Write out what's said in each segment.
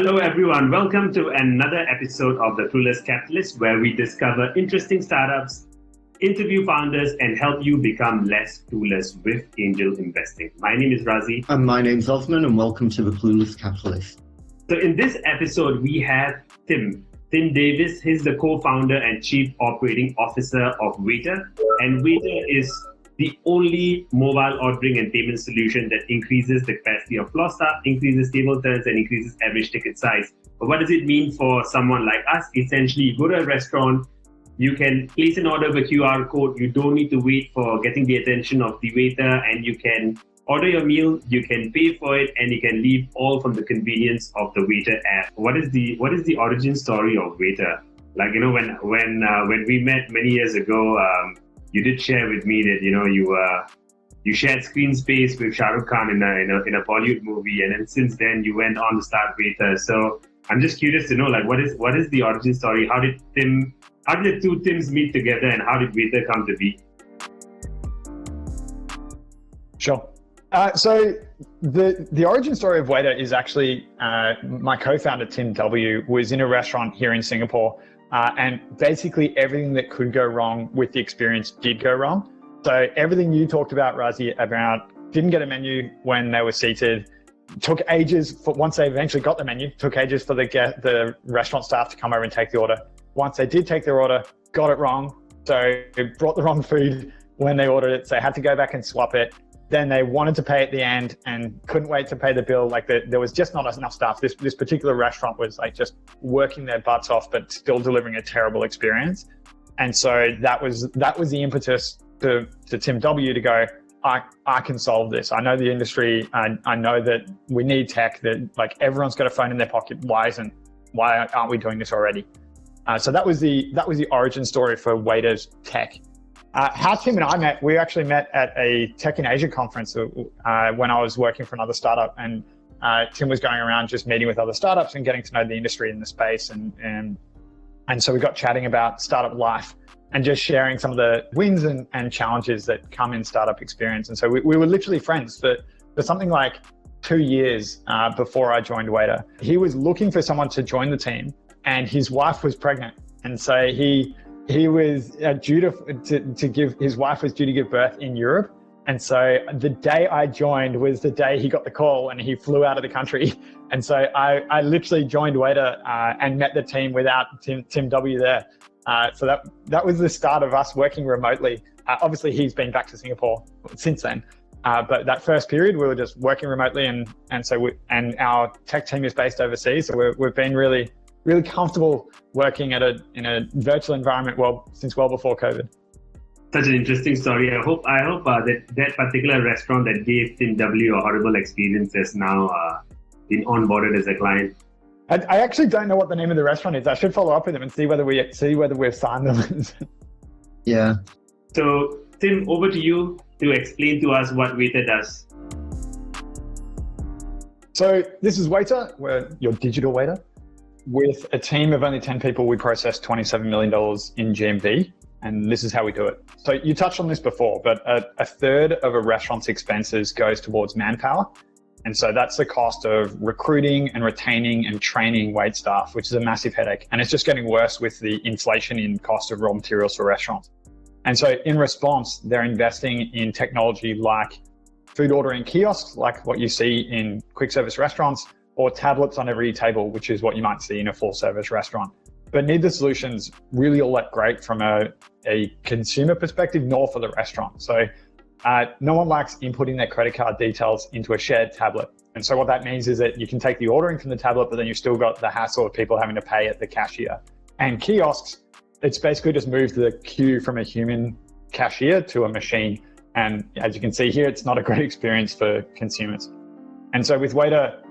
Hello, everyone. Welcome to another episode of The Clueless Capitalist, where we discover interesting startups, interview founders, and help you become less clueless with angel investing. My name is Razi. And my name's Osman, and welcome to The Clueless Capitalist. So in this episode, we have Tim Davies. He's the co-founder and chief operating officer of Waitrr. And Waitrr is the only mobile ordering and payment solution that increases the capacity of floor staff, increases table turns, and increases average ticket size. But what does it mean for someone like us? Essentially, you go to a restaurant, you can place an order with a QR code. You don't need to wait for getting the attention of the waiter, and you can order your meal, you can pay for it, and you can leave all from the convenience of the Waitrr app. What is the origin story of Waitrr? Like, you know, when we met many years ago, you did share with me that you shared screen space with Shah Rukh Khan in a Bollywood movie, and then since then you went on to start Waitrr. So I'm just curious to know, like, what is the origin story? How did the two Tims meet together, and how did Waitrr come to be? Sure. So the origin story of Waitrr is actually my co-founder Tim Davies was in a restaurant here in Singapore, and basically everything that could go wrong with the experience did go wrong. So everything you talked about, Razi, about didn't get a menu when they were seated, took ages once they eventually got the menu, took ages for the restaurant staff to come over and take the order. Once they did take their order, got it wrong, so they brought the wrong food when they ordered it, so they had to go back and swap it. Then they wanted to pay at the end and couldn't wait to pay the bill. Like there was just not enough staff. This particular restaurant was like just working their butts off, but still delivering a terrible experience. And so that was the impetus to Tim Davies to go, I can solve this. I know the industry. I know that we need tech, that like everyone's got a phone in their pocket. Why aren't we doing this already? So that was the origin story for Waitrr's tech. How Tim and I met, we actually met at a Tech in Asia conference when I was working for another startup, and Tim was going around just meeting with other startups and getting to know the industry in the space. And so we got chatting about startup life and just sharing some of the wins and challenges that come in startup experience. And so we were literally friends for something like 2 years before I joined Waitrr. He was looking for someone to join the team, and his wife was pregnant. And so he was his wife was due to give birth in Europe. And so the day I joined was the day he got the call and he flew out of the country. And so I literally joined Waitrr and met the team without Tim Davies there. So that was the start of us working remotely. Obviously he's been back to Singapore since then. But that first period we were just working remotely, and our tech team is based overseas. So we've been really comfortable working in a virtual environment since well before COVID. Such an interesting story. I hope that particular restaurant that gave Tim Davies a horrible experience has now been onboarded as a client. I actually don't know what the name of the restaurant is. I should follow up with them and see whether we've signed them. Yeah. So Tim, over to you to explain to us what Waitrr does. So this is Waitrr. We're your digital waiter. With a team of only 10 people, we process $27 million in GMV, and this is how we do it. So you touched on this before, but a third of a restaurant's expenses goes towards manpower. And so that's the cost of recruiting and retaining and training wait staff, which is a massive headache. And it's just getting worse with the inflation in cost of raw materials for restaurants. And so in response, they're investing in technology like food ordering kiosks, like what you see in quick service restaurants, or tablets on every table, which is what you might see in a full service restaurant. But neither solution's really all that great from a consumer perspective, nor for the restaurant. So no one likes inputting their credit card details into a shared tablet. And so what that means is that you can take the ordering from the tablet, but then you've still got the hassle of people having to pay at the cashier. And kiosks, it's basically just moved the queue from a human cashier to a machine. And as you can see here, it's not a great experience for consumers. And so with Waitrr,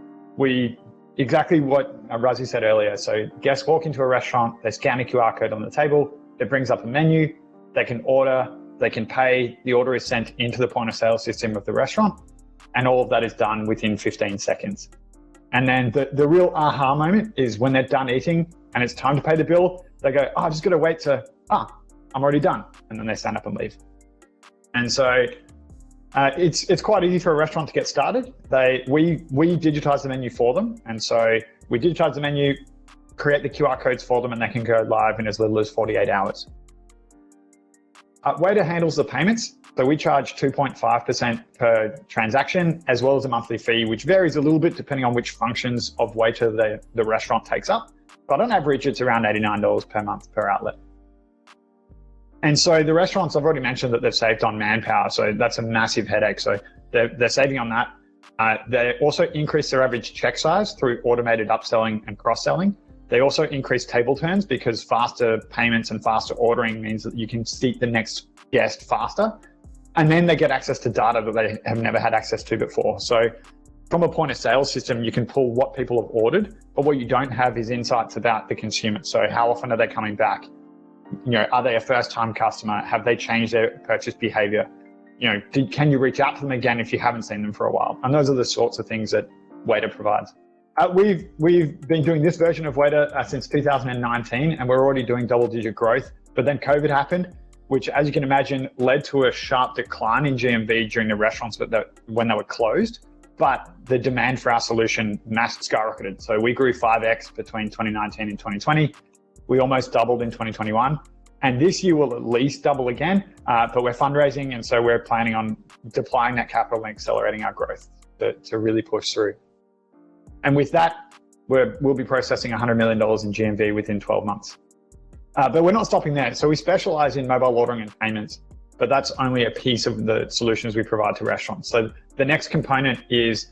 exactly what Razi said earlier. So guests walk into a restaurant, they scan a QR code on the table, it brings up a menu, they can order, they can pay, the order is sent into the point of sale system of the restaurant, and all of that is done within 15 seconds. And then the real aha moment is when they're done eating and it's time to pay the bill, they go, I've just got to wait I'm already done. And then they stand up and leave. And so it's quite easy for a restaurant to get started. We digitize the menu for them. And so We digitize the menu, create the QR codes for them, and they can go live in as little as 48 hours. Waitrr handles the payments. So we charge 2.5% per transaction, as well as a monthly fee, which varies a little bit depending on which functions of Waitrr the restaurant takes up. But on average, it's around $89 per month per outlet. And so the restaurants, I've already mentioned that they've saved on manpower. So that's a massive headache. So they're saving on that. They also increase their average check size through automated upselling and cross-selling. They also increase table turns because faster payments and faster ordering means that you can seat the next guest faster. And then they get access to data that they have never had access to before. So from a point of sale system, you can pull what people have ordered, but what you don't have is insights about the consumer. So how often are they coming back? Are they a first-time customer? Have they changed their purchase behavior? Can you reach out to them again if you haven't seen them for a while? And those are the sorts of things that Waitrr provides. We've been doing this version of Waitrr since 2019, and we're already doing double-digit growth. But then COVID happened, which, as you can imagine, led to a sharp decline in GMV during the restaurants when they were closed. But the demand for our solution skyrocketed. So we grew 5x between 2019 and 2020. We almost doubled in 2021. And this year will at least double again, but we're fundraising. And so we're planning on deploying that capital and accelerating our growth to really push through. And with that, we'll be processing $100 million in GMV within 12 months. But we're not stopping there. So we specialize in mobile ordering and payments, but that's only a piece of the solutions we provide to restaurants. So the next component is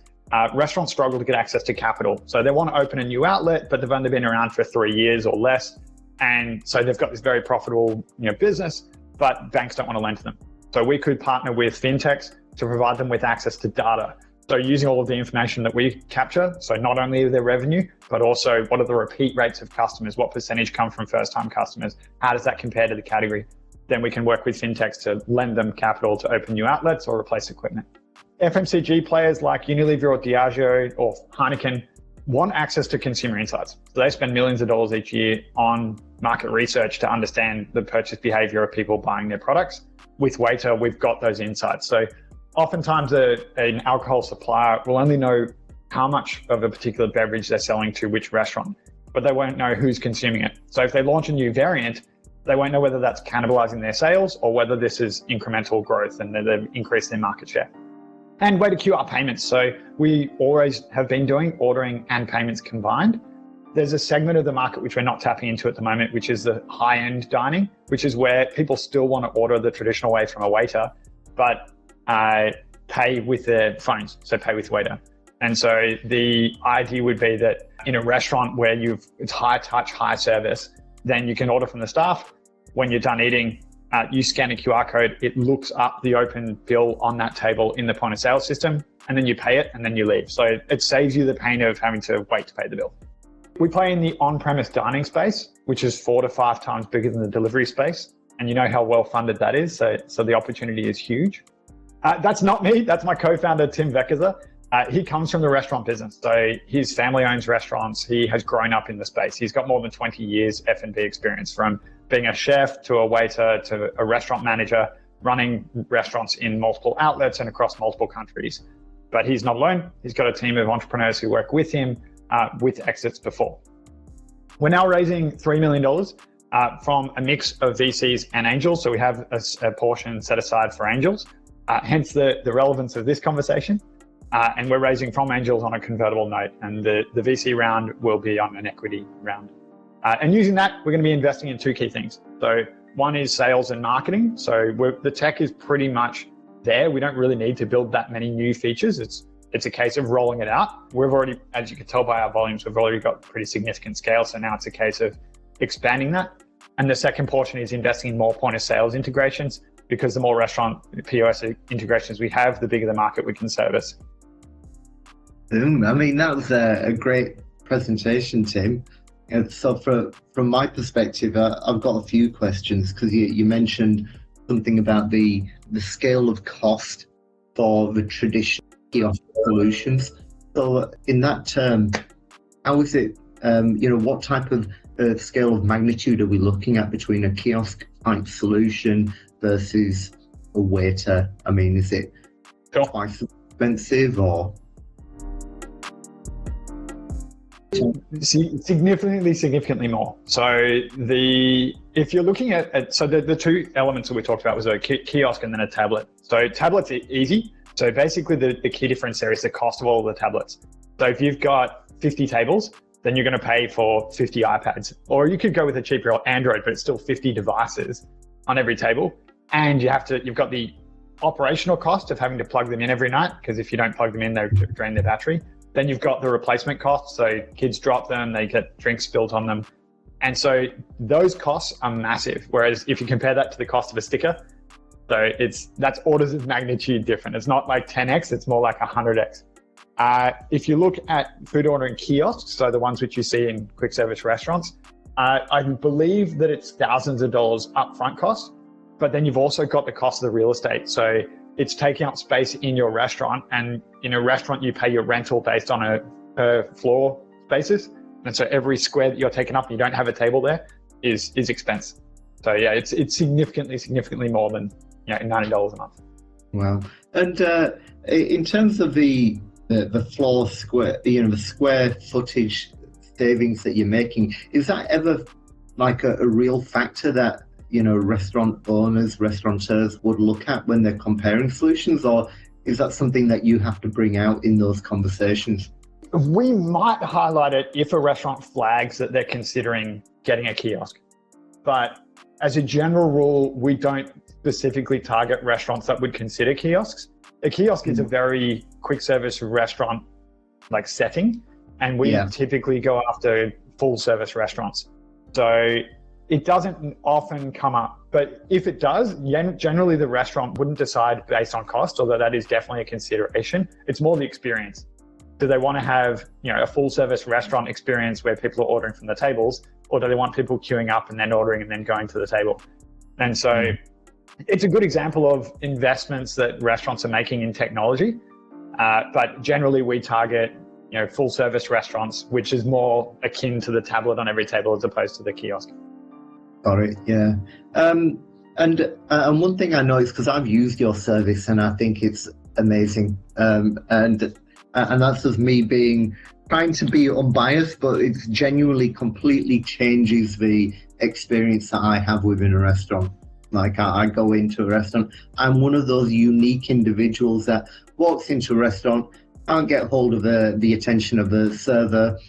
restaurants struggle to get access to capital. So they want to open a new outlet, but they've only been around for 3 years or less. And so they've got this very profitable business, but banks don't want to lend to them. So we could partner with fintechs to provide them with access to data. So using all of the information that we capture, so not only their revenue, but also what are the repeat rates of customers, what percentage come from first-time customers, how does that compare to the category? Then we can work with fintechs to lend them capital to open new outlets or replace equipment. FMCG players like Unilever or Diageo or Heineken want access to consumer insights. So they spend millions of dollars each year on market research to understand the purchase behavior of people buying their products. With Waitrr, we've got those insights. So oftentimes an alcohol supplier will only know how much of a particular beverage they're selling to which restaurant, but they won't know who's consuming it. So if they launch a new variant, they won't know whether that's cannibalizing their sales or whether this is incremental growth and they've increased their market share. And Waitrr QR payments. So we always have been doing ordering and payments combined. There's a segment of the market which we're not tapping into at the moment, which is the high-end dining, which is where people still want to order the traditional way from a waiter, but pay with their phones, so pay with Waitrr. And so the idea would be that in a restaurant where it's high touch, high service, then you can order from the staff. When you're done eating, you scan a QR code, it looks up the open bill on that table in the point of sale system, and then you pay it and then you leave. So it saves you the pain of having to wait to pay the bill. We play in the on-premise dining space, which is 4 to 5 times bigger than the delivery space. And you know how well funded that is. So the opportunity is huge. That's not me. That's my co-founder, Tim Davies. He comes from the restaurant business. So his family owns restaurants. He has grown up in the space. He's got more than 20 years F&B experience, from being a chef to a waiter to a restaurant manager, running restaurants in multiple outlets and across multiple countries. But he's not alone. He's got a team of entrepreneurs who work with him with exits before. We're now raising $3 million from a mix of VCs and angels. So we have a portion set aside for angels, hence the relevance of this conversation. And we're raising from angels on a convertible note, and the VC round will be on an equity round. And using that, we're going to be investing in 2 key things. So one is sales and marketing. So the tech is pretty much there. We don't really need to build that many new features. It's a case of rolling it out. We've already, as you can tell by our volumes, we've already got pretty significant scale. So now it's a case of expanding that. And the second portion is investing in more point of sales integrations, because the more restaurant POS integrations we have, the bigger the market we can service. Boom. I mean, that was a great presentation, Tim. And so from my perspective, I've got a few questions, because you mentioned something about the scale of cost for the traditional kiosk solutions. So in that term, how is it, what type of scale of magnitude are we looking at between a kiosk type solution versus a Waitrr? I mean, is it twice as expensive or? Significantly more. So if you're looking at so the two elements that we talked about was a kiosk and then a tablet. So tablets are easy. So basically the key difference there is the cost of all the tablets. So if you've got 50 tables, then you're going to pay for 50 iPads. Or you could go with a cheaper Android, but it's still 50 devices on every table. And you've got the operational cost of having to plug them in every night, because if you don't plug them in, they drain their battery. Then you've got the replacement costs. So kids drop them, they get drinks spilled on them. And so those costs are massive. Whereas if you compare that to the cost of a sticker, so that's orders of magnitude different. It's not like 10x, it's more like 100x. If you look at food ordering kiosks, so the ones which you see in quick service restaurants, I believe that it's thousands of dollars upfront cost, but then you've also got the cost of the real estate. So it's taking up space in your restaurant, and in a restaurant, you pay your rental based on a per floor basis. And so every square that you're taking up, you don't have a table there, is expense. So yeah, it's significantly more than $90 a month. Wow. And in terms of the floor square, the square footage savings that you're making, is that ever like a real factor that restaurant owners, restaurateurs would look at when they're comparing solutions, or is that something that you have to bring out in those conversations? We might highlight it if a restaurant flags that they're considering getting a kiosk, but as a general rule, we don't specifically target restaurants that would consider kiosks. A kiosk is a very quick service restaurant like setting, and we typically go after full service restaurants. So it doesn't often come up, but if it does, generally the restaurant wouldn't decide based on cost, although that is definitely a consideration. It's more the experience. Do they want to have a full service restaurant experience where people are ordering from the tables, or do they want people queuing up and then ordering and then going to the table? And so it's a good example of investments that restaurants are making in technology, but generally we target full service restaurants, which is more akin to the tablet on every table as opposed to the kiosk. Got it, yeah. And one thing I know is because I've used your service and I think it's amazing. And that's just me trying to be unbiased, but it genuinely completely changes the experience that I have within a restaurant. Like I go into a restaurant, I'm one of those unique individuals that walks into a restaurant, can't get hold of the attention of the server,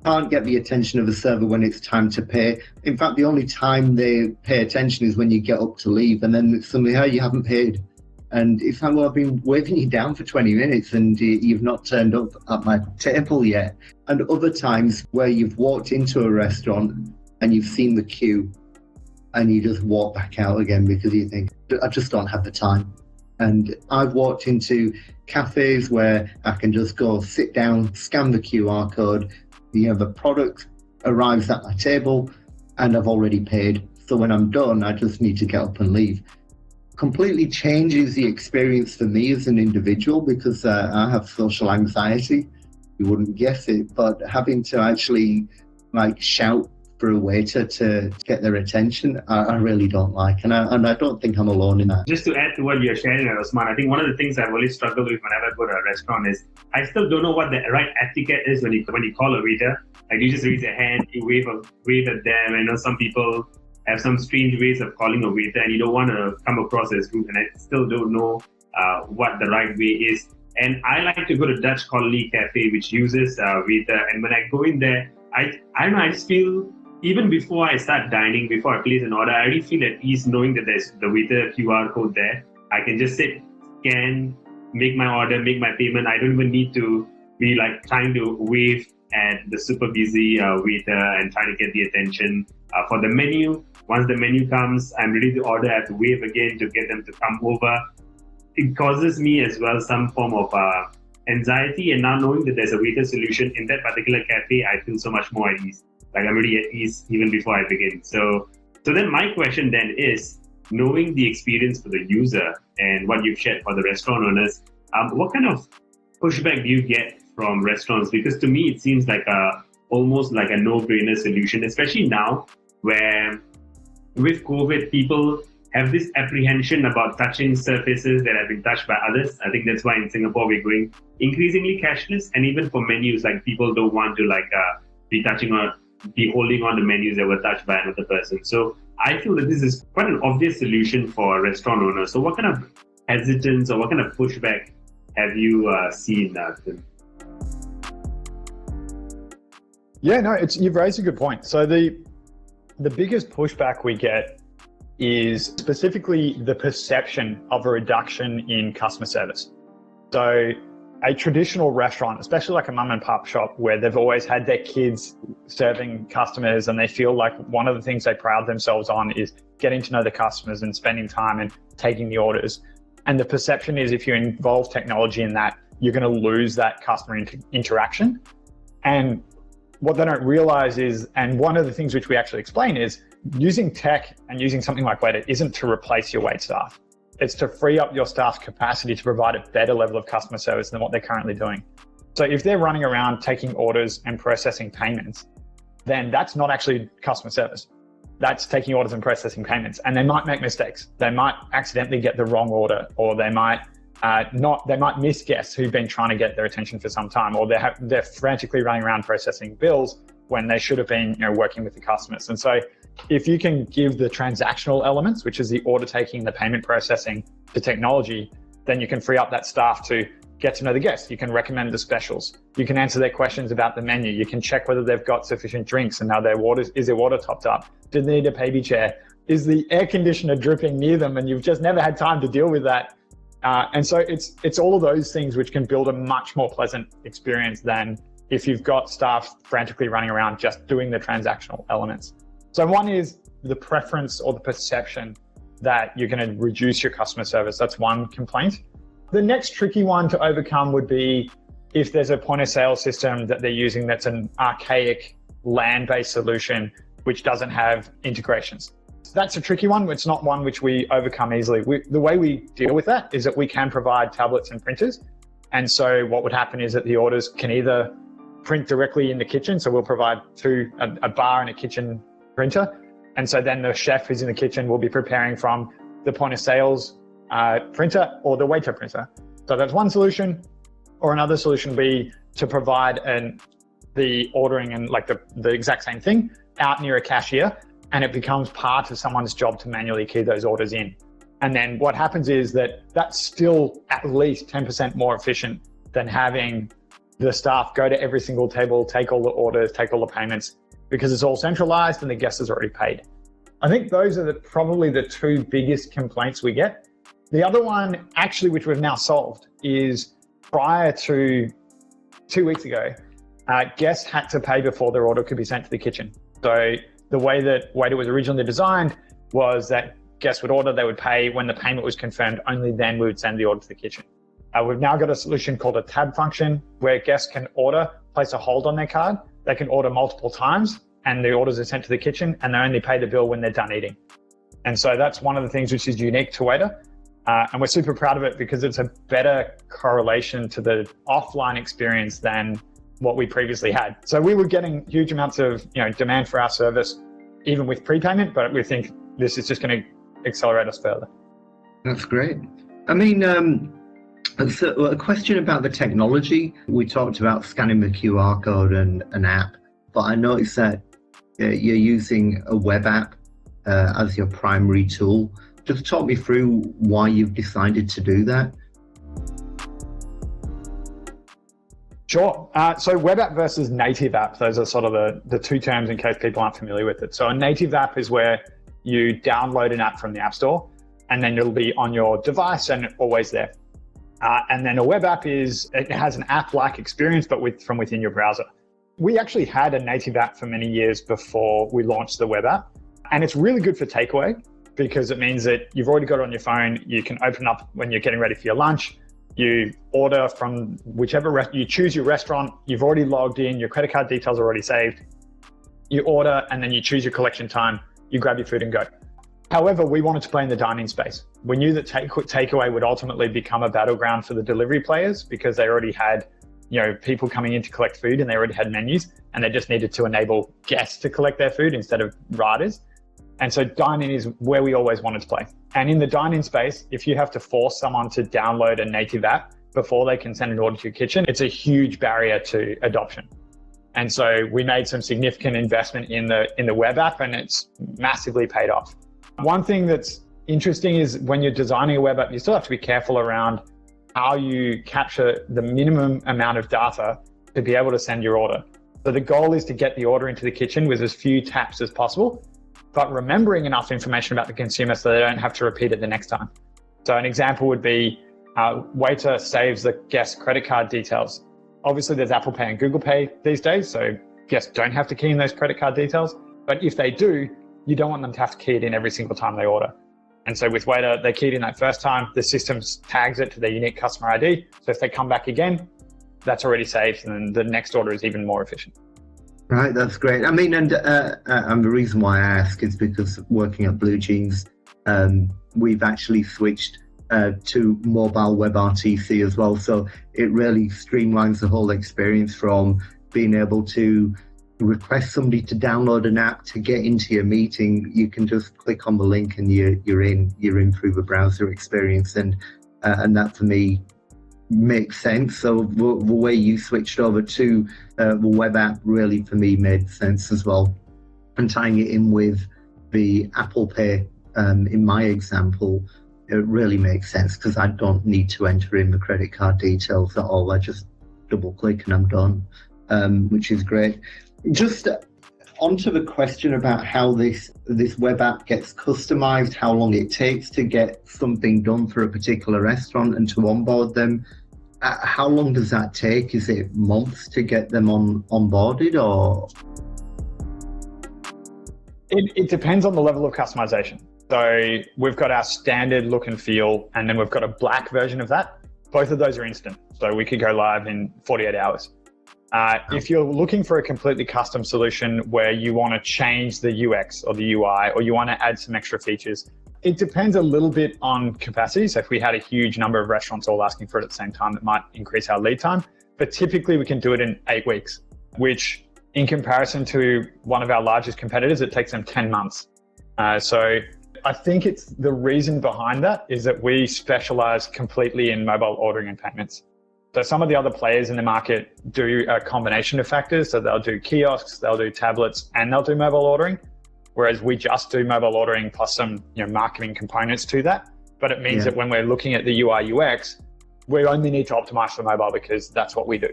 can't get the attention of the server when it's time to pay. In fact, the only time they pay attention is when you get up to leave, and then suddenly, you haven't paid. And it's like, well, I've been waving you down for 20 minutes and you've not turned up at my table yet. And other times where you've walked into a restaurant and you've seen the queue and you just walk back out again because you think, I just don't have the time. And I've walked into cafes where I can just go sit down, scan the QR code, the product arrives at my table and I've already paid. So when I'm done, I just need to get up and leave. Completely changes the experience for me as an individual because I have social anxiety. You wouldn't guess it, but having to actually shout for a waiter to get their attention, I really don't like, and I don't think I'm alone in that. Just to add to what you're sharing, Osman, I think one of the things I've always struggled with whenever I go to a restaurant is I still don't know what the right etiquette is when you call a waiter. Like you just raise your hand, you wave at them. I know some people have some strange ways of calling a waiter, and you don't want to come across as rude. And I still don't know what the right way is. And I like to go to Dutch Colony Cafe, which uses Waitrr. And when I go in there, I don't know, I just feel, even before I start dining, before I place an order, I already feel at ease knowing that there's the Waitrr QR code there. I can just sit, scan, make my order, make my payment. I don't even need to be trying to wave at the super busy waiter and trying to get the attention for the menu. Once the menu comes, I'm ready to order. I have to wave again to get them to come over. It causes me as well some form of anxiety, and now knowing that there's a Waitrr solution in that particular cafe, I feel so much more at ease. I'm already at ease even before I begin. So then my question then is, knowing the experience for the user and what you've shared for the restaurant owners, what kind of pushback do you get from restaurants? Because to me, it seems almost like a no-brainer solution, especially now where with COVID, people have this apprehension about touching surfaces that have been touched by others. I think that's why in Singapore, we're going increasingly cashless, and even for menus, people don't want to be holding on the menus that were touched by another person. So I feel that this is quite an obvious solution for a restaurant owner. So what kind of hesitance or what kind of pushback have you seen, Tim? Yeah, no, you've raised a good point. So the biggest pushback we get is specifically the perception of a reduction in customer service. So a traditional restaurant, especially like a mum and pop shop where they've always had their kids serving customers and they feel like one of the things they pride themselves on is getting to know the customers and spending time and taking the orders. And the perception is if you involve technology in that, you're going to lose that customer interaction. And what they don't realize is, and one of the things which we actually explain is, using tech and using something like Waitrr isn't to replace your wait staff. It's to free up your staff's capacity to provide a better level of customer service than what they're currently doing. So if they're running around taking orders and processing payments, then that's not actually customer service. That's taking orders and processing payments. And they might make mistakes. They might accidentally get the wrong order, or they might miss guests who've been trying to get their attention for some time, or they're frantically running around processing bills when they should have been working with the customers. And so if you can give the transactional elements, which is the order taking, the payment processing, to technology, then you can free up that staff to get to know the guests. You can recommend the specials. You can answer their questions about the menu. You can check whether they've got sufficient drinks and is their water topped up? Do they need a baby chair? Is the air conditioner dripping near them and you've just never had time to deal with that? And so it's all of those things which can build a much more pleasant experience than if you've got staff frantically running around just doing the transactional elements. So one is the preference or the perception that you're going to reduce your customer service. That's one complaint. The next tricky one to overcome would be if there's a point of sale system that they're using that's an archaic land-based solution which doesn't have integrations. That's a tricky one. It's not one which we overcome easily. The way we deal with that is that we can provide tablets and printers. And so what would happen is that the orders can either print directly in the kitchen. So we'll provide a bar and a kitchen printer. And so then the chef who's in the kitchen will be preparing from the point of sales printer or the Waitrr printer. So that's one solution. Or another solution would be to provide the ordering and like the exact same thing out near a cashier, and it becomes part of someone's job to manually key those orders in. And then what happens is that that's still at least 10% more efficient than having the staff go to every single table, take all the orders, take all the payments, because it's all centralized and the guest is already paid. I think those are probably the two biggest complaints we get. The other one, actually, which we've now solved, is prior to 2 weeks ago, guests had to pay before their order could be sent to the kitchen. So the way that Waitrr was originally designed was that guests would order, they would pay. When the payment was confirmed, only then we would send the order to the kitchen. We've now got a solution called a tab function where guests can order, place a hold on their card. They can order multiple times and the orders are sent to the kitchen and they only pay the bill when they're done eating. And so that's one of the things which is unique to Waitrr. And we're super proud of it because it's a better correlation to the offline experience than what we previously had. So we were getting huge amounts of demand for our service, even with prepayment, but we think this is just going to accelerate us further. That's great. I mean, so a question about the technology. We talked about scanning the QR code and an app, but I noticed that you're using a web app as your primary tool. Just talk me through why you've decided to do that. Sure. So web app versus native app, those are sort of the two terms in case people aren't familiar with it. So a native app is where you download an app from the App Store and then it'll be on your device and always there. And then a web app it has an app-like experience, but from within your browser. We actually had a native app for many years before we launched the web app. And it's really good for takeaway because it means that you've already got it on your phone. You can open up when you're getting ready for your lunch. You order from whichever you choose your restaurant. You've already logged in. Your credit card details are already saved. You order and then you choose your collection time. You grab your food and go. However, we wanted to play in the dining space. We knew that takeaway would ultimately become a battleground for the delivery players because they already had, people coming in to collect food and they already had menus and they just needed to enable guests to collect their food instead of riders. And so dine-in is where we always wanted to play. And in the dine-in space, if you have to force someone to download a native app before they can send an order to your kitchen, it's a huge barrier to adoption. And so we made some significant investment in the web app, and it's massively paid off. One thing that's interesting is when you're designing a web app, you still have to be careful around how you capture the minimum amount of data to be able to send your order. So the goal is to get the order into the kitchen with as few taps as possible, but remembering enough information about the consumer so they don't have to repeat it the next time. So an example would be Waitrr saves the guest credit card details. Obviously, there's Apple Pay and Google Pay these days, so guests don't have to key in those credit card details. But if they do, you don't want them to have to key it in every single time they order. And so with Waitrr, they keyed in that first time, the system tags it to their unique customer ID. So if they come back again, that's already saved, and then the next order is even more efficient. Right, that's great. I mean, and the reason why I ask is because working at Blue Jeans, we've actually switched to mobile WebRTC as well. So it really streamlines the whole experience from being able to request somebody to download an app to get into your meeting. You can just click on the link and you're in through the browser experience, and that for me makes sense. So the way you switched over to the web app really for me made sense as well, and tying it in with the Apple Pay in my example, it really makes sense because I don't need to enter in the credit card details at all. I just double click and I'm done, which is great. Just onto the question about how this web app gets customized, how long it takes to get something done for a particular restaurant and to onboard them. How long does that take? Is it months to get them onboarded, or? It depends on the level of customization. So we've got our standard look and feel, and then we've got a black version of that. Both of those are instant. So we could go live in 48 hours. If you're looking for a completely custom solution where you want to change the UX or the UI, or you want to add some extra features, it depends a little bit on capacity. So if we had a huge number of restaurants all asking for it at the same time, it might increase our lead time. But typically we can do it in 8 weeks, which in comparison to one of our largest competitors, it takes them 10 months. So I think it's the reason behind that is that we specialize completely in mobile ordering and payments. So some of the other players in the market do a combination of factors. So they'll do kiosks, they'll do tablets, and they'll do mobile ordering. Whereas we just do mobile ordering plus some marketing components to that. But it means that when we're looking at the UI UX, we only need to optimize for mobile because that's what we do.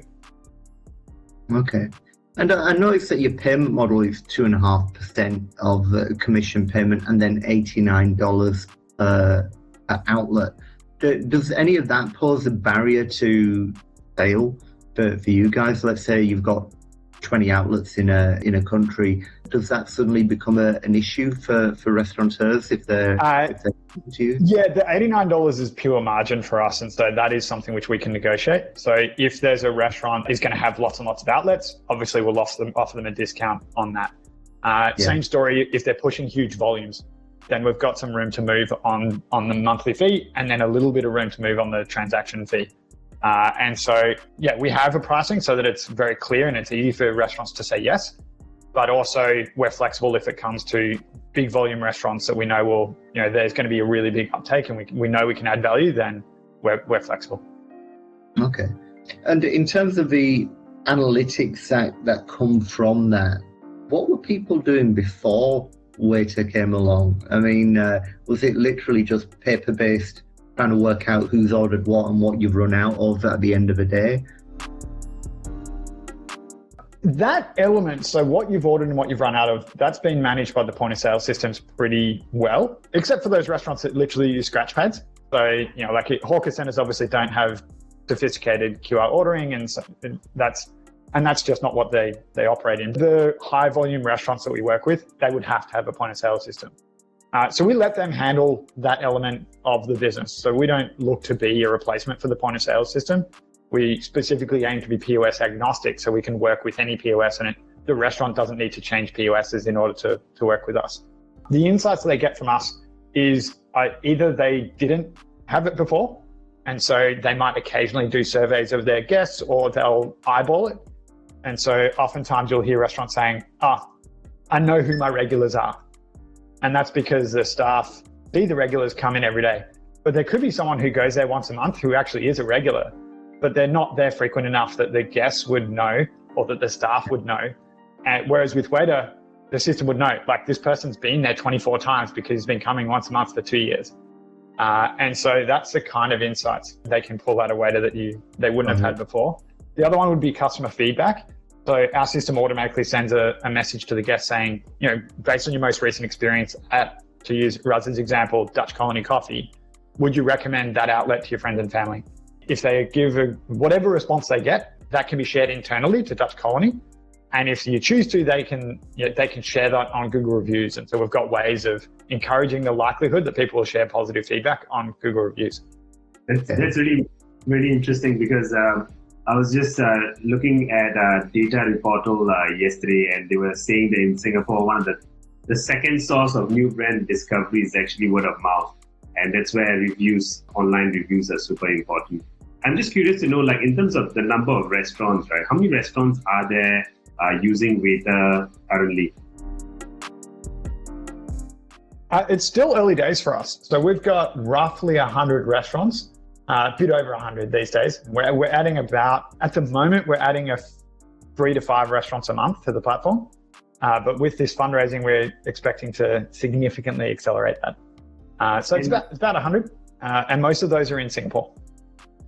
Okay. And I noticed that your payment model is 2.5% of the commission payment and then $89 per outlet. Does any of that pose a barrier to sale for you guys? Let's say you've got 20 outlets in a country. Does that suddenly become an issue for restaurateurs if they're to you? Yeah, the $89 is pure margin for us, and so that is something which we can negotiate. So if there's a restaurant is going to have lots and lots of outlets, obviously we'll offer them a discount on that. Same story if they're pushing huge volumes, then we've got some room to move on the monthly fee, and then a little bit of room to move on the transaction fee. And so, we have a pricing so that it's very clear and it's easy for restaurants to say yes, but also we're flexible if it comes to big volume restaurants that we know will, there's going to be a really big uptake and we know we can add value, then we're flexible. Okay. And in terms of the analytics that come from that, what were people doing before Waitrr came along? I mean, was it literally just paper-based, trying to work out who's ordered what and what you've run out of at the end of the day? That element, so what you've ordered and what you've run out of, that's been managed by the point of sale systems pretty well, except for those restaurants that literally use scratch pads. So, like hawker centers obviously don't have sophisticated QR ordering, and so that's just not what they operate in. The high volume restaurants that we work with, they would have to have a point of sale system. So we let them handle that element of the business. So we don't look to be a replacement for the point of sale system. We specifically aim to be POS agnostic, so we can work with any POS, and the restaurant doesn't need to change POSs in order to work with us. The insights that they get from us is either they didn't have it before, and so they might occasionally do surveys of their guests, or they'll eyeball it. And so oftentimes you'll hear restaurants saying, I know who my regulars are. And that's because the staff see the regulars come in every day. But there could be someone who goes there once a month who actually is a regular, but they're not there frequent enough that the guests would know or that the staff would know. And whereas with Waitrr, the system would know, like, this person's been there 24 times because he's been coming once a month for 2 years. And so that's the kind of insights they can pull out of Waitrr that they wouldn't have had before. The other one would be customer feedback. So our system automatically sends a message to the guest saying, based on your most recent experience at, to use Raz's example, Dutch Colony Coffee, would you recommend that outlet to your friends and family? If they give whatever response they get, that can be shared internally to Dutch Colony. And if you choose to, they can share that on Google reviews. And so we've got ways of encouraging the likelihood that people will share positive feedback on Google reviews. That's really, really interesting, because I was just looking at Data Reportal yesterday, and they were saying that in Singapore, one of the second source of new brand discovery is actually word of mouth. And that's where online reviews are super important. I'm just curious to know, like, in terms of the number of restaurants, right? How many restaurants are there using Waitrr currently? It's still early days for us. So we've got roughly 100 restaurants, a bit over 100 these days. We're adding at the moment, we're adding 3 to 5 restaurants a month to the platform. But with this fundraising, we're expecting to significantly accelerate that. So it's about 100, and most of those are in Singapore.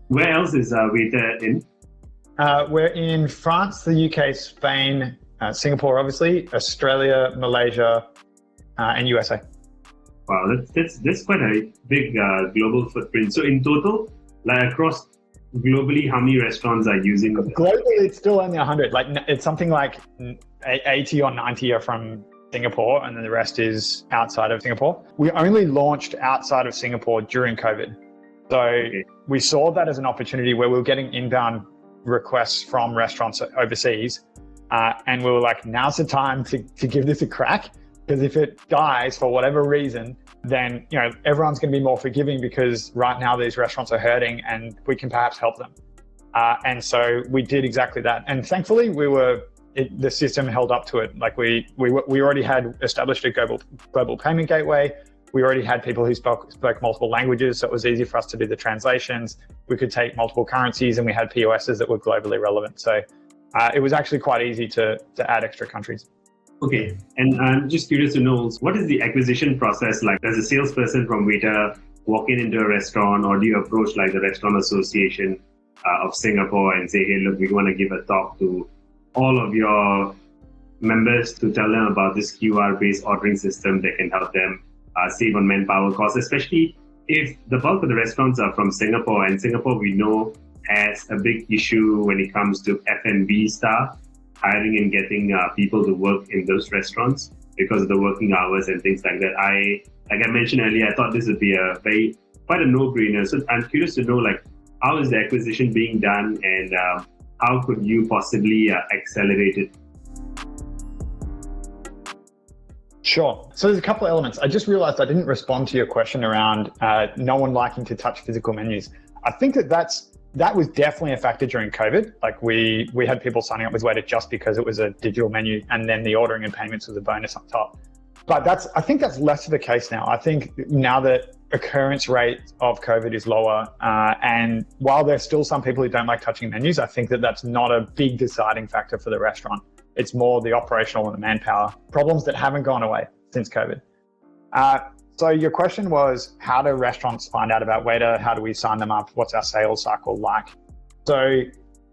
Where else is Waitrr in? We're in France, the UK, Spain, Singapore, obviously, Australia, Malaysia, and USA. Wow, that's quite a big global footprint. So in total, like across globally, how many restaurants are using? Globally, it's still only 100. Like, it's something like 80 or 90 are from Singapore, and then the rest is outside of Singapore. We only launched outside of Singapore during COVID. So we saw that as an opportunity where we were getting inbound requests from restaurants overseas. And we were like, now's the time to give this a crack, because if it dies for whatever reason, then everyone's going to be more forgiving, because right now these restaurants are hurting and we can perhaps help them. And so we did exactly that. And thankfully the system held up to it. Like we already had established a global payment gateway. We already had people who spoke multiple languages, so it was easy for us to do the translations. We could take multiple currencies, and we had POSs that were globally relevant. So it was actually quite easy to add extra countries. Okay, and I'm just curious to know, what is the acquisition process like? Does a salesperson from Waitrr walk into a restaurant, or do you approach like the Restaurant Association of Singapore and say, hey, look, we want to give a talk to all of your members to tell them about this QR-based ordering system that can help them save on manpower costs, especially if the bulk of the restaurants are from Singapore, and Singapore we know has a big issue when it comes to F&B staff, hiring and getting people to work in those restaurants because of the working hours and things like that. Like I mentioned earlier, I thought this would be quite a no-brainer. So I'm curious to know, like, how is the acquisition being done, and how could you possibly accelerate it? Sure. So there's a couple of elements. I just realized I didn't respond to your question around no one liking to touch physical menus. I think that was definitely a factor during COVID. Like we had people signing up with Waitrr just because it was a digital menu, and then the ordering and payments was a bonus on top. But I think that's less of the case now. I think now that occurrence rate of COVID is lower, and while there's still some people who don't like touching menus, I think that's not a big deciding factor for the restaurant. It's more the operational and the manpower problems that haven't gone away since COVID. So your question was, how do restaurants find out about Waitrr? How do we sign them up? What's our sales cycle like? So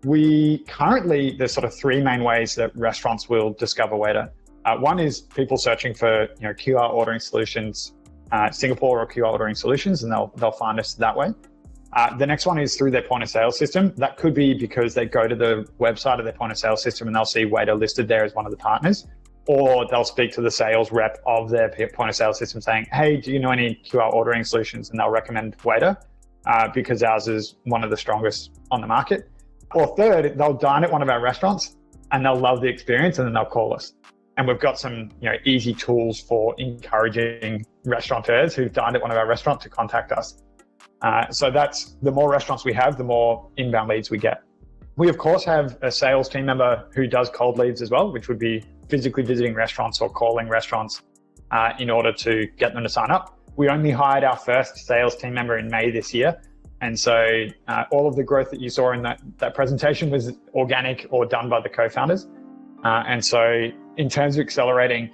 there's sort of 3 main ways that restaurants will discover Waitrr. One is people searching for QR ordering solutions, Singapore or QR ordering solutions, and they'll find us that way. The next one is through their point of sale system. That could be because they go to the website of their point of sale system and they'll see Waitrr listed there as one of the partners, or they'll speak to the sales rep of their point of sale system saying, hey, do you know any QR ordering solutions? And they'll recommend Waitrr because ours is one of the strongest on the market. Or third, they'll dine at one of our restaurants and they'll love the experience, and then they'll call us. And we've got some easy tools for encouraging restaurateurs who've dined at one of our restaurants to contact us. So that's the more restaurants we have, the more inbound leads we get. We, of course, have a sales team member who does cold leads as well, which would be physically visiting restaurants or calling restaurants in order to get them to sign up. We only hired our first sales team member in May this year, And so all of the growth that you saw in that presentation was organic or done by the co-founders. And so in terms of accelerating,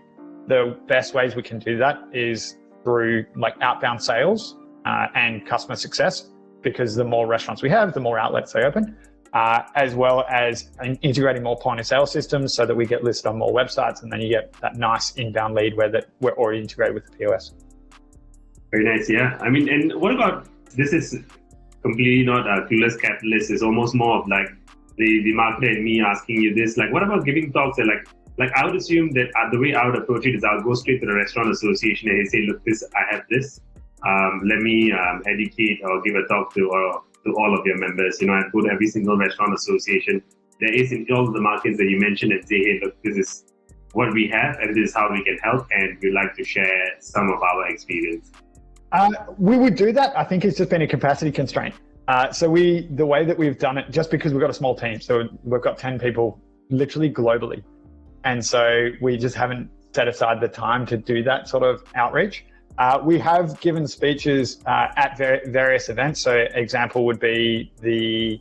the best ways we can do that is through like outbound sales and customer success, because the more restaurants we have, the more outlets they open, as well as integrating more point of sale systems so that we get listed on more websites, and then you get that nice inbound lead where we're already integrated with the POS. Very nice, yeah. I mean, and what about, this is completely not a clueless capitalist, it's almost more of like the marketer and me asking you this, like what about giving talks? And like I would assume that the way I would approach it is I'll go straight to the restaurant association and say, look, I have this, let me educate or give a talk to all of your members. You know, I go to every single restaurant association there is in all of the markets that you mentioned and say, hey, look, this is what we have and this is how we can help, and we'd like to share some of our experience. We would do that. I think it's just been a capacity constraint. So the way that we've done it, just because we've got a small team, so we've got 10 people literally globally. And so we just haven't set aside the time to do that sort of outreach. We have given speeches at various events. So example would be the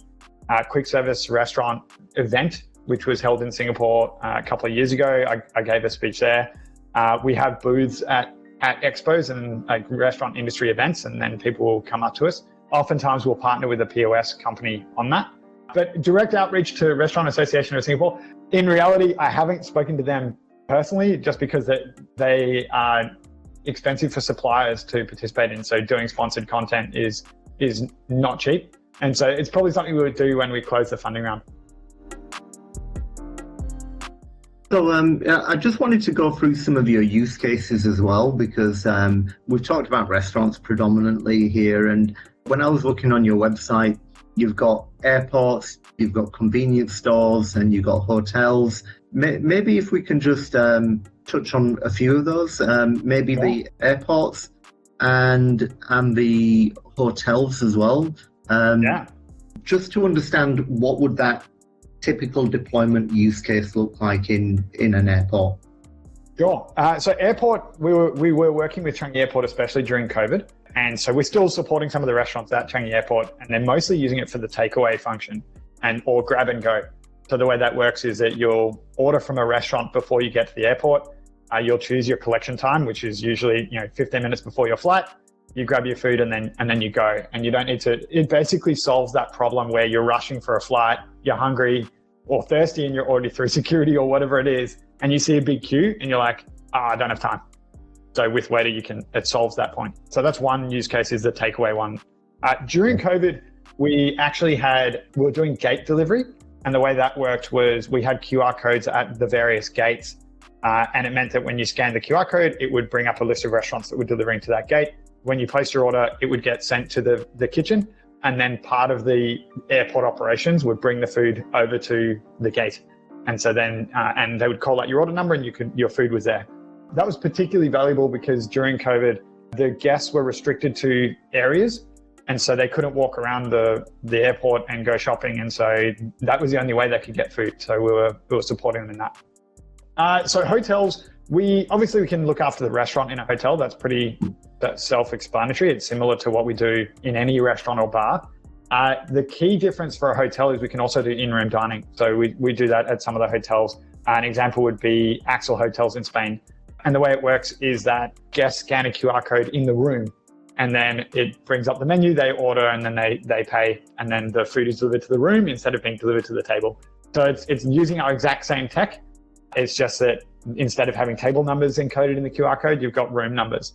quick service restaurant event, which was held in Singapore a couple of years ago. I gave a speech there. We have booths at expos and restaurant industry events, and then people will come up to us. Oftentimes we'll partner with a POS company on that. But direct outreach to Restaurant Association of Singapore, in reality, I haven't spoken to them personally just because they are expensive for suppliers to participate in. So doing sponsored content is not cheap. And so it's probably something we would do when we close the funding round. So I just wanted to go through some of your use cases as well, because we've talked about restaurants predominantly here. And when I was looking on your website, you've got airports, you've got convenience stores, and you've got hotels. Maybe if we can just touch on a few of those, maybe the airports and the hotels as well. Just to understand, what would that typical deployment use case look like in an airport? Sure. So airport, we were working with Changi Airport, especially during COVID. And so we're still supporting some of the restaurants at Changi Airport, and they're mostly using it for the takeaway function or grab and go. So the way that works is that you'll order from a restaurant before you get to the airport. You'll choose your collection time, which is usually 15 minutes before your flight. You grab your food and then you go, and you don't need to. It basically solves that problem where you're rushing for a flight, you're hungry or thirsty, and you're already through security or whatever it is, and you see a big queue and you're like, I don't have time. So with Waitrr, it solves that point. So that's one use case, is the takeaway one. During COVID, we were doing gate delivery, and the way that worked was we had QR codes at the various gates, and it meant that when you scanned the QR code, it would bring up a list of restaurants that were delivering to that gate. When you placed your order, it would get sent to the kitchen, and then part of the airport operations would bring the food over to the gate. And so then, and they would call out your order number, and your food was there. That was particularly valuable because during COVID, the guests were restricted to areas, and so they couldn't walk around the airport and go shopping. And so that was the only way they could get food. So we were supporting them in that. So hotels, we can look after the restaurant in a hotel. That's self-explanatory. It's similar to what we do in any restaurant or bar. The key difference for a hotel is we can also do in-room dining. So we do that at some of the hotels. An example would be Axel Hotels in Spain. And the way it works is that guests scan a QR code in the room, and then it brings up the menu, they order, and then they pay, and then the food is delivered to the room instead of being delivered to the table. So it's using our exact same tech. It's just that instead of having table numbers encoded in the QR code, you've got room numbers.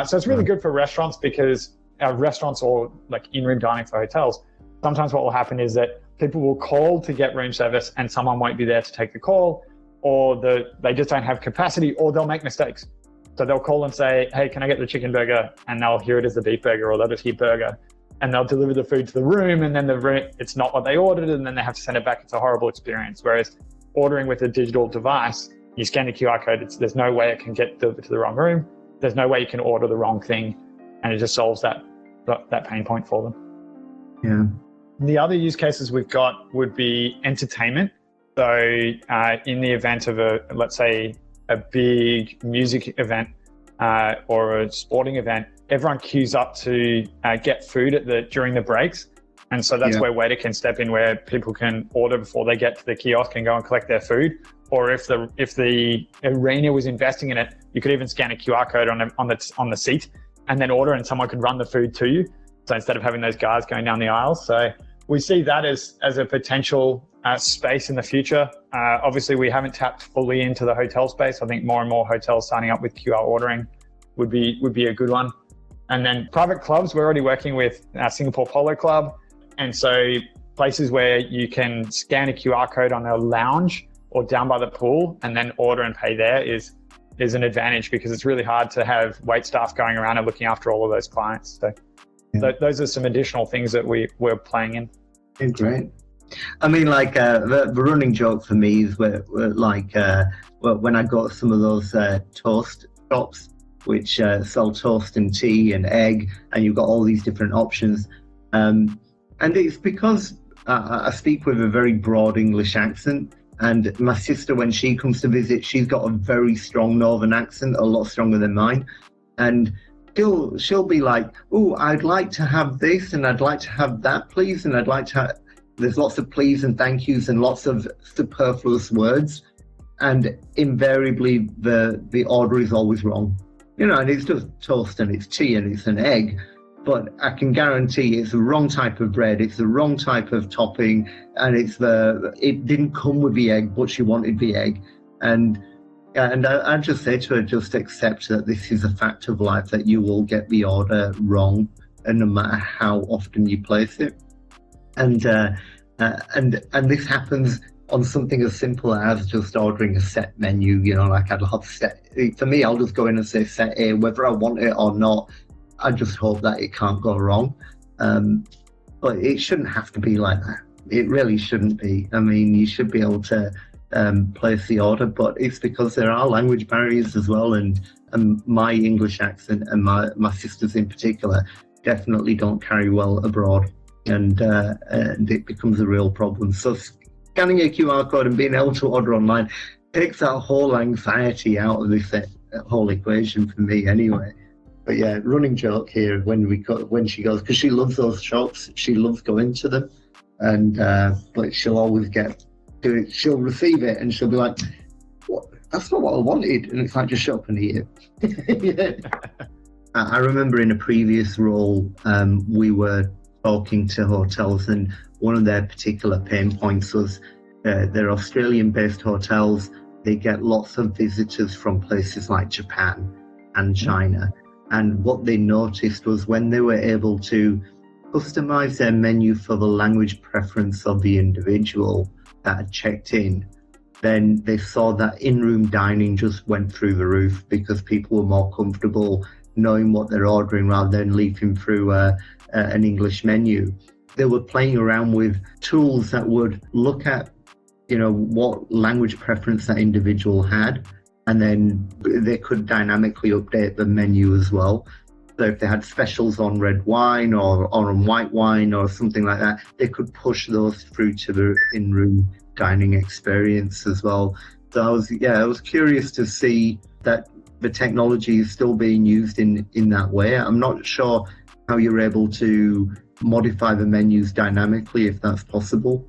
So it's really good for restaurants, because restaurants or like in-room dining for hotels, sometimes what will happen is that people will call to get room service and someone won't be there to take the call, or they just don't have capacity, or they'll make mistakes. So they'll call and say, hey, can I get the chicken burger? And they'll hear it as the beef burger, or they'll just hear burger, and they'll deliver the food to the room, and then it's not what they ordered, and then they have to send it back. It's a horrible experience. Whereas ordering with a digital device, you scan the QR code, there's no way it can get delivered to the wrong room. There's no way you can order the wrong thing, and it just solves that pain point for them. Yeah. The other use cases we've got would be entertainment. So in the event of let's say a big music event or a sporting event, everyone queues up to get food during the breaks. And so that's where Waitrr can step in, where people can order before they get to the kiosk and go and collect their food. Or if the arena was investing in it, you could even scan a QR code on the seat and then order, and someone could run the food to you. So instead of having those guys going down the aisles. So we see that as a potential space in the future. Obviously, we haven't tapped fully into the hotel space. I think more and more hotels signing up with QR ordering would be a good one. And then private clubs, we're already working with Singapore Polo Club. And so places where you can scan a QR code on a lounge or down by the pool and then order and pay there is an advantage, because it's really hard to have wait staff going around and looking after all of those clients. So those are some additional things that we're playing in. Yeah, great. I mean, like the running joke for me is where like when I got some of those toast shops which sell toast and tea and egg, and you've got all these different options. And it's because I speak with a very broad English accent, and my sister, when she comes to visit, she's got a very strong Northern accent, a lot stronger than mine. And she'll be like, "Oh, I'd like to have this, and I'd like to have that, please, and I'd like to have..." There's lots of please and thank yous and lots of superfluous words, and invariably the order is always wrong. You know, and it's just toast and it's tea and it's an egg. But I can guarantee it's the wrong type of bread, it's the wrong type of topping, and it didn't come with the egg, but she wanted the egg. And I just say to her, just accept that this is a fact of life, that you will get the order wrong, and no matter how often you place it. And this happens on something as simple as just ordering a set menu. You know, like I'd have set. For me, I'll just go in and say set A, whether I want it or not. I just hope that it can't go wrong. But it shouldn't have to be like that. It really shouldn't be. I mean, you should be able to place the order, but it's because there are language barriers as well. And my English accent and my sisters in particular definitely don't carry well abroad. And it becomes a real problem. So scanning a QR code and being able to order online takes that whole anxiety out of this whole equation for me anyway. But yeah, running joke here when she goes, because she loves those shops, she loves going to them, and but she'll always she'll receive it and she'll be like, "What? That's not what I wanted," and it's like, just shut up and eat it. Yeah. I remember in a previous role, we were talking to hotels, and one of their particular pain points was they're Australian-based hotels. They get lots of visitors from places like Japan and China. And what they noticed was when they were able to customize their menu for the language preference of the individual that had checked in, then they saw that in-room dining just went through the roof, because people were more comfortable knowing what they're ordering rather than leafing through an English menu. They were playing around with tools that would look at, you know, what language preference that individual had, and then they could dynamically update the menu as well. So if they had specials on red wine or on white wine or something like that, they could push those through to the in-room dining experience as well. So I was curious to see that the technology is still being used in that way. I'm not sure how you're able to modify the menus dynamically, if that's possible.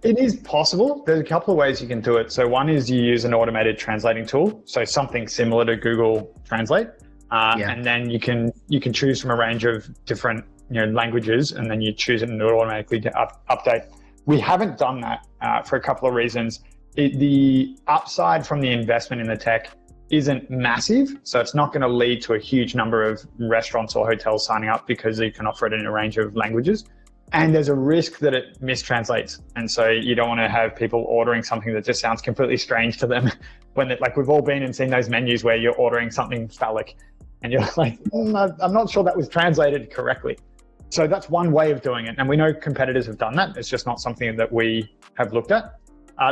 It is possible. There's a couple of ways you can do it. So one is you use an automated translating tool, so something similar to Google Translate, and then you can choose from a range of different languages, and then you choose it and it will automatically update. We haven't done that for a couple of reasons. The upside from the investment in the tech isn't massive, so it's not going to lead to a huge number of restaurants or hotels signing up, because you can offer it in a range of languages. And there's a risk that it mistranslates. And so you don't want to have people ordering something that just sounds completely strange to them, when like we've all been and seen those menus where you're ordering something phallic and you're like, I'm not sure that was translated correctly. So that's one way of doing it. And we know competitors have done that. It's just not something that we have looked at.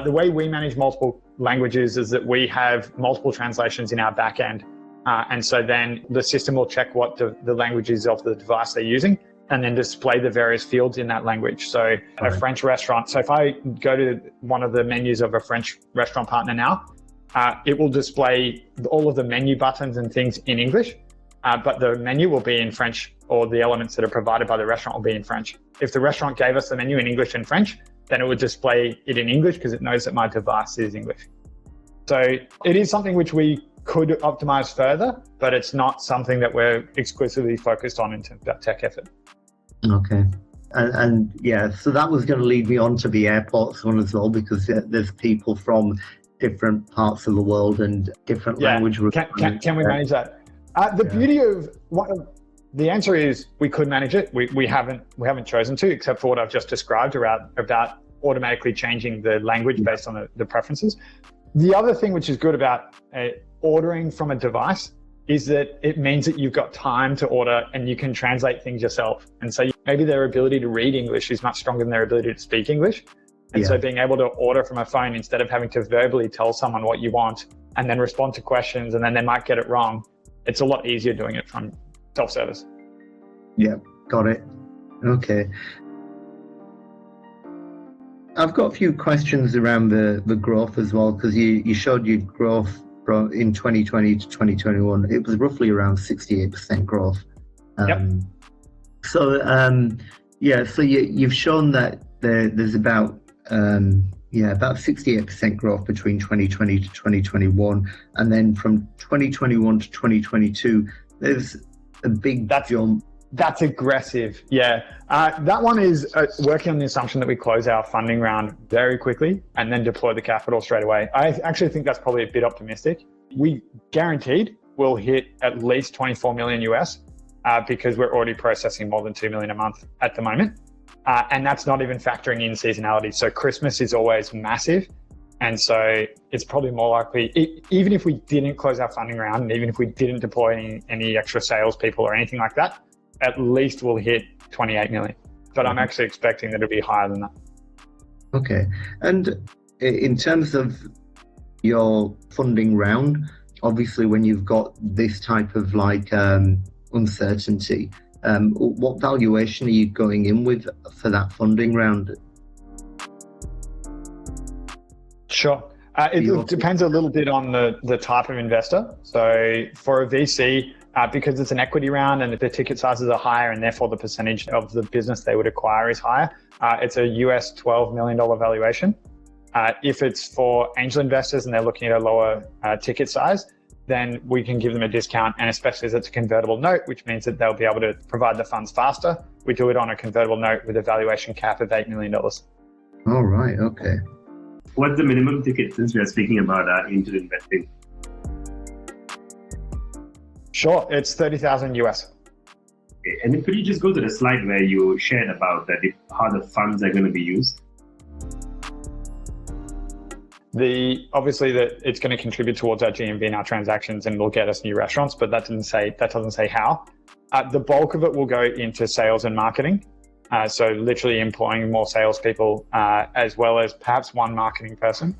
The way we manage multiple languages is that we have multiple translations in our back end. And so then the system will check what the language is of the device they're using, and then display the various fields in that language. So a French restaurant. So if I go to one of the menus of a French restaurant partner now, it will display all of the menu buttons and things in English, but the menu will be in French, or the elements that are provided by the restaurant will be in French. If the restaurant gave us the menu in English and French, then it would display it in English because it knows that my device is English. So it is something which we could optimize further, but it's not something that we're exclusively focused on in terms of tech effort. Okay. And yeah, so that was going to lead me on to the airports one as well, because there's people from different parts of the world and different language. Can we manage that? The beauty of the answer is we could manage it. We haven't chosen to, except for what I've just described about automatically changing the language based on the preferences. The other thing which is good about ordering from a device is that it means that you've got time to order and you can translate things yourself. And so maybe their ability to read English is much stronger than their ability to speak English. And so being able to order from a phone instead of having to verbally tell someone what you want and then respond to questions and then they might get it wrong, it's a lot easier doing it from self-service. Yeah, got it. Okay. I've got a few questions around the growth as well, because you showed your growth from in 2020 to 2021. It was roughly around 68% growth. So you've shown that there's about 68% growth between 2020 to 2021, and then from 2021 to 2022 there's a big jump. That's aggressive. Yeah. That one is working on the assumption that we close our funding round very quickly and then deploy the capital straight away. I actually think that's probably a bit optimistic. We guaranteed we'll hit at least 24 million US because we're already processing more than 2 million a month at the moment. And that's not even factoring in seasonality. So Christmas is always massive. And so it's probably more likely, even if we didn't close our funding round and even if we didn't deploy any extra salespeople or anything like that, at least we'll hit 28 million. But I'm actually expecting that it'll be higher than that. Okay. And in terms of your funding round, obviously when you've got this type of uncertainty, what valuation are you going in with for that funding round? Sure. It depends a little bit on the type of investor. So for a VC, because it's an equity round and the ticket sizes are higher and therefore the percentage of the business they would acquire is higher, it's a US $12 million valuation. If it's for angel investors and they're looking at a lower ticket size, then we can give them a discount, and especially as it's a convertible note, which means that they'll be able to provide the funds faster. We do it on a convertible note with a valuation cap of $8 million. All right, okay. What's the minimum ticket, since we are speaking about angel investing? Sure, it's 30,000 US. Okay. And then could you just go to the slide where you shared about how the funds are going to be used? Obviously that it's going to contribute towards our GMV and our transactions and will get us new restaurants, but that doesn't say how. The bulk of it will go into sales and marketing. So literally employing more salespeople, as well as perhaps one marketing person,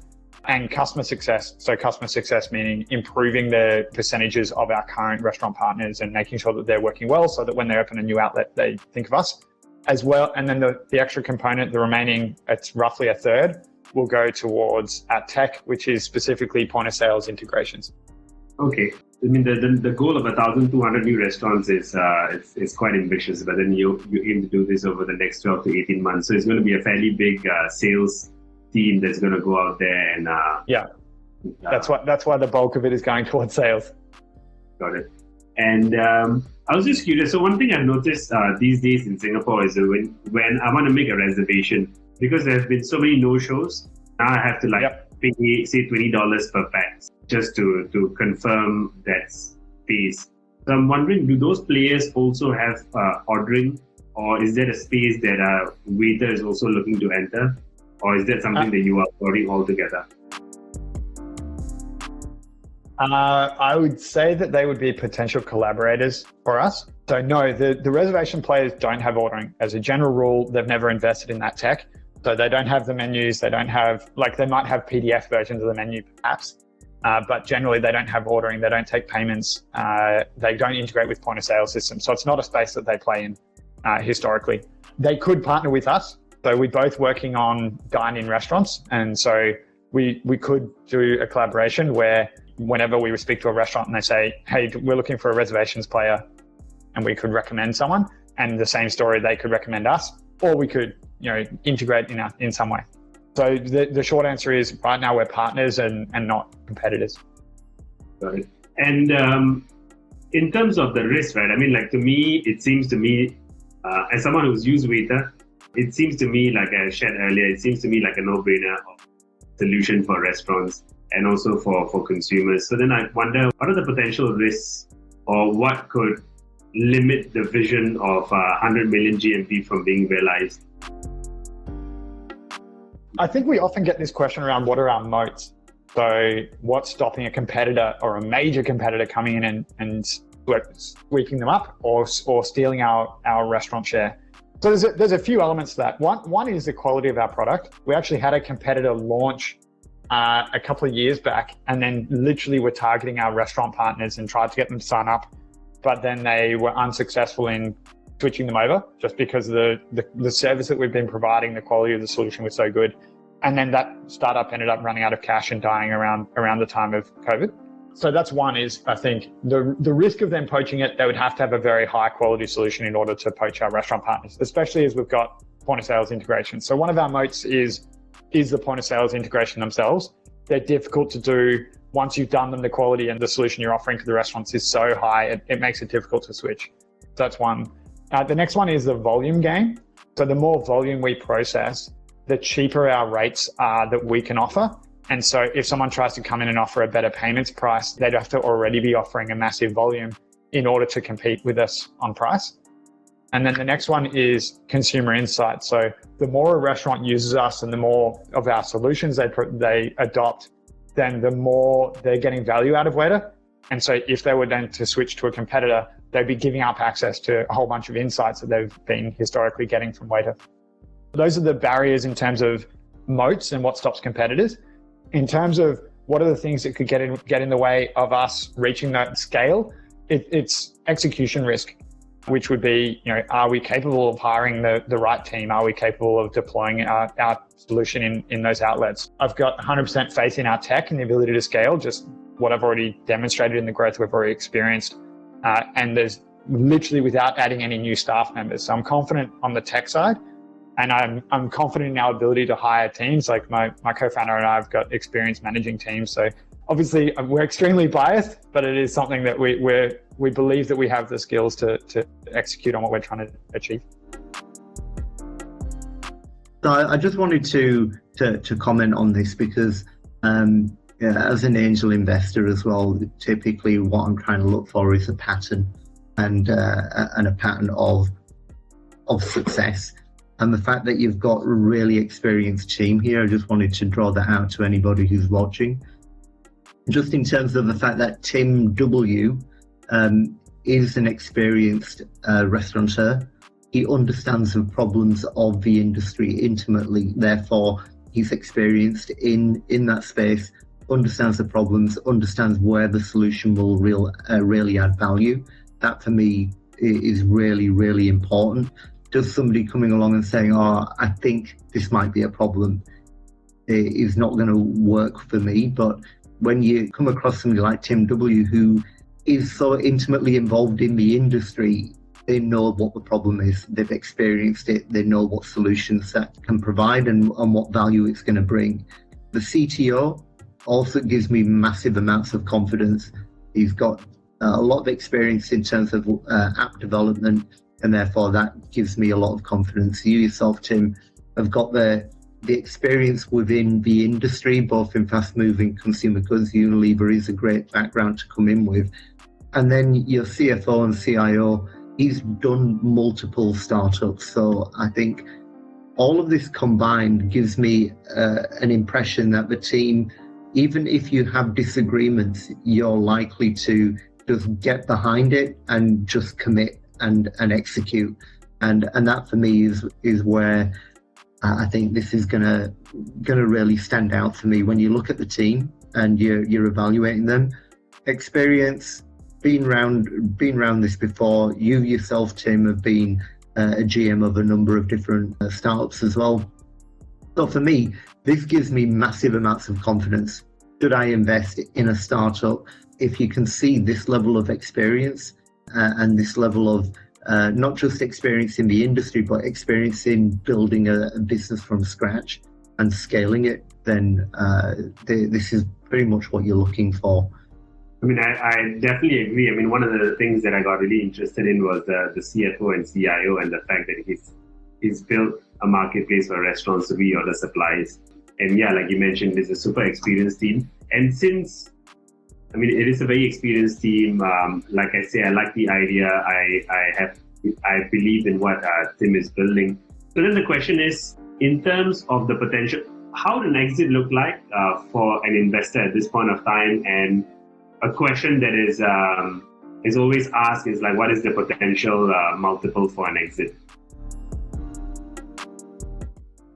and customer success. So customer success meaning improving the percentages of our current restaurant partners and making sure that they're working well so that when they open a new outlet, they think of us as well. And then the extra component, the remaining, it's roughly a third, will go towards tech, which is specifically point of sales integrations. Okay. I mean, the goal of 1,200 new restaurants is quite ambitious, but then you aim to do this over the next 12 to 18 months. So it's going to be a fairly big sales team that's going to go out there and that's why the bulk of it is going towards sales. Got it. And I was just curious. So one thing I've noticed these days in Singapore is that when I want to make a reservation, because there have been so many no-shows, now I have to pay, say, $20 per pax just to confirm that space. So I'm wondering, do those players also have ordering, or is there a space that Waitrr is also looking to enter, or is that something that you are ordering altogether? I would say that they would be potential collaborators for us. So no, the reservation players don't have ordering. As a general rule, they've never invested in that tech. So they don't have the menus, they don't have, they might have PDF versions of the menu perhaps, but generally they don't have ordering, they don't take payments, they don't integrate with point of sale systems. So it's not a space that they play in historically. They could partner with us. So we're both working on dine-in restaurants. And so we could do a collaboration where whenever we speak to a restaurant and they say, hey, we're looking for a reservations player, and we could recommend someone, and the same story, they could recommend us, or we could, integrate in some way. So the short answer is right now we're partners and not competitors. Right. And in terms of the risk, right? I mean, like, to me, it seems to me, as someone who's used Waitrr, it seems to me, like I shared earlier, it seems to me like a no-brainer solution for restaurants and also for consumers. So then I wonder, what are the potential risks, or what could limit the vision of 100 million GMV from being realized? I think we often get this question around what are our moats? So what's stopping a competitor or a major competitor coming in and sweeping them up or stealing our restaurant share? So there's a few elements to that. One is the quality of our product. We actually had a competitor launch a couple of years back, and then literally were targeting our restaurant partners and tried to get them to sign up, but then they were unsuccessful in switching them over just because the service that we've been providing, the quality of the solution was so good. And then that startup ended up running out of cash and dying around the time of COVID. So that's one, is I think the risk of them poaching it, they would have to have a very high quality solution in order to poach our restaurant partners, especially as we've got point of sales integration. So one of our moats is the point of sales integration themselves. They're difficult to do. Once you've done them, the quality and the solution you're offering to the restaurants is so high, it makes it difficult to switch. So that's one. The next one is the volume game. So the more volume we process, the cheaper our rates are that we can offer. And so if someone tries to come in and offer a better payments price, they'd have to already be offering a massive volume in order to compete with us on price. And then the next one is consumer insight. So the more a restaurant uses us and the more of our solutions they adopt, then the more they're getting value out of Waitrr. And so if they were then to switch to a competitor, they'd be giving up access to a whole bunch of insights that they've been historically getting from Waitrr. Those are the barriers in terms of moats and what stops competitors. In terms of what are the things that could get in the way of us reaching that scale, it's execution risk, which would be, are we capable of hiring the right team? Are we capable of deploying our solution in those outlets? I've got 100% faith in our tech and the ability to scale, just what I've already demonstrated in the growth we've already experienced. And there's literally without adding any new staff members. So I'm confident on the tech side, and I'm confident in our ability to hire teams. Like my co-founder and I have got experience managing teams. So obviously we're extremely biased, but it is something that we believe that we have the skills to execute on what we're trying to achieve. So I just wanted to comment on this because as an angel investor as well, typically what I'm trying to look for is a pattern and a pattern of success. And the fact that you've got a really experienced team here, I just wanted to draw that out to anybody who's watching. Just in terms of the fact that Tim W is an experienced restaurateur. He understands the problems of the industry intimately. Therefore, he's experienced in that space, understands the problems, understands where the solution will really add value. That for me is really, really important. Just somebody coming along and saying, oh, I think this might be a problem, it is not going to work for me. But when you come across somebody like Tim W, who is so intimately involved in the industry, they know what the problem is, they've experienced it, they know what solutions that can provide and what value it's going to bring. The CTO also gives me massive amounts of confidence. He's got a lot of experience in terms of app development, and therefore that gives me a lot of confidence. You yourself, Tim, have got the experience within the industry, both in fast-moving consumer goods. Unilever is a great background to come in with. And then your CFO and CIO, he's done multiple startups. So I think all of this combined gives me an impression that the team, even if you have disagreements, you're likely to just get behind it and just commit and execute. And that for me is where I think this is gonna really stand out for me. When you look at the team and you're evaluating them, experience, been around this before. You yourself, Tim, have been a GM of a number of different startups as well. So for me, this gives me massive amounts of confidence. Should I invest in a startup? If you can see this level of experience and this level of not just experience in the industry, but experience in building a business from scratch and scaling it, then this is pretty much what you're looking for. I mean, I definitely agree. I mean, one of the things that I got really interested in was the CFO and CIO and the fact that he's built a marketplace for restaurants to reorder supplies. And yeah, like you mentioned, it's a super experienced team. And since, I mean, it is a very experienced team. Like I say, I like the idea. I believe in what Tim is building. So then the question is, in terms of the potential, how would an exit look like for an investor at this point of time? And a question that is always asked is like, what is the potential multiple for an exit?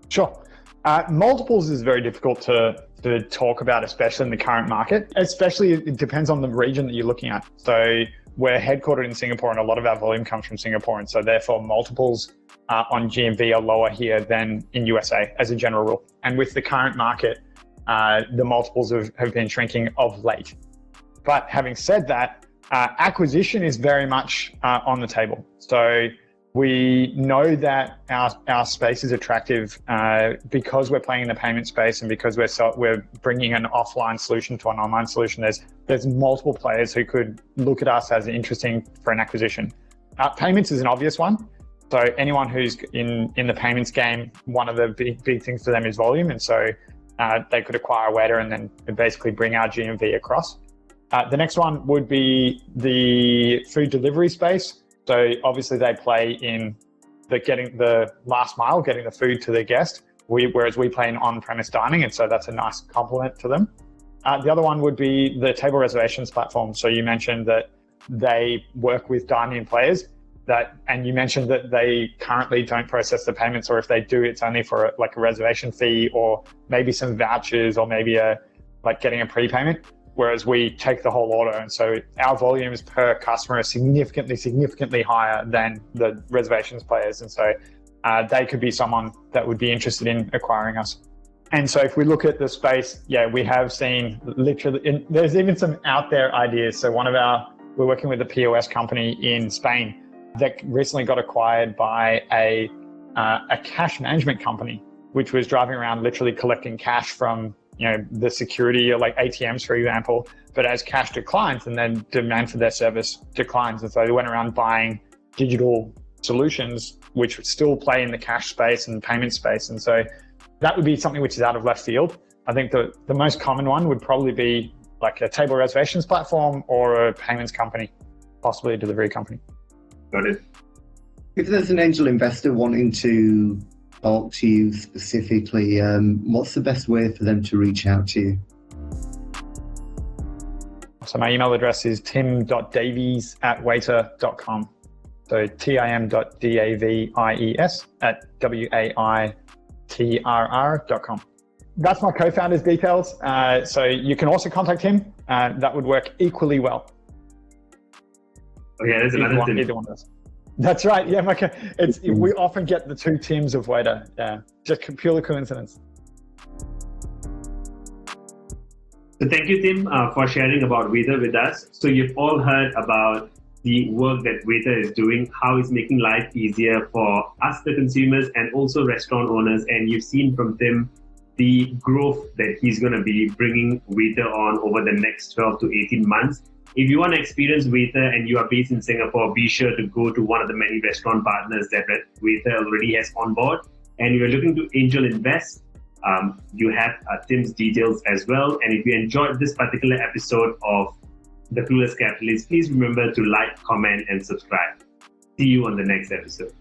Sure. Multiples is very difficult to talk about, especially in the current market. Especially, it depends on the region that you're looking at. So we're headquartered in Singapore, and a lot of our volume comes from Singapore. And so therefore, multiples on GMV are lower here than in USA as a general rule. And with the current market, the multiples have been shrinking of late. But having said that, acquisition is very much on the table. So we know that our space is attractive because we're playing in the payment space and because we're bringing an offline solution to an online solution. There's multiple players who could look at us as interesting for an acquisition. Payments is an obvious one. So anyone who's in the payments game, one of the big things for them is volume. And so they could acquire Waitrr and then basically bring our GMV across. The next one would be the food delivery space. So obviously they play in getting the last mile, getting the food to the guest, whereas we play in on-premise dining. And so that's a nice complement to them. The other one would be the table reservations platform. So you mentioned that they work with dine-in players and you mentioned that they currently don't process the payments, or if they do, it's only for like a reservation fee or maybe some vouchers or maybe like getting a prepayment. Whereas we take the whole order. And so our volumes per customer are significantly higher than the reservations players. And so they could be someone that would be interested in acquiring us. And so if we look at the space, yeah, we have seen literally, there's even some out there ideas. So we're working with a POS company in Spain that recently got acquired by a cash management company, which was driving around literally collecting cash from the security, like ATMs, for example. But as cash declines, and then demand for their service declines. And so they went around buying digital solutions, which still play in the cash space and payment space. And so that would be something which is out of left field. I think the most common one would probably be like a table reservations platform or a payments company, possibly a delivery company. Got it. If there's an angel investor wanting to talk to you specifically, what's the best way for them to reach out to you? So my email address is tim.davies@waitrr.com. So tim.davies@waitrr.com. That's my co-founder's details. So you can also contact him. That would work equally well. Oh yeah, there's another Tim. Either one of us. That's right. Yeah, we often get the two Tims of Waitrr. Yeah, just purely coincidence. So thank you, Tim, for sharing about Waitrr with us. So you've all heard about the work that Waitrr is doing, how it's making life easier for us, the consumers, and also restaurant owners. And you've seen from Tim the growth that he's going to be bringing Waitrr on over the next 12 to 18 months. If you want to experience Waitrr and you are based in Singapore, be sure to go to one of the many restaurant partners that Waitrr already has on board. And if you're looking to angel invest, you have Tim's details as well. And if you enjoyed this particular episode of The Clueless Capitalist, please remember to like, comment, and subscribe. See you on the next episode.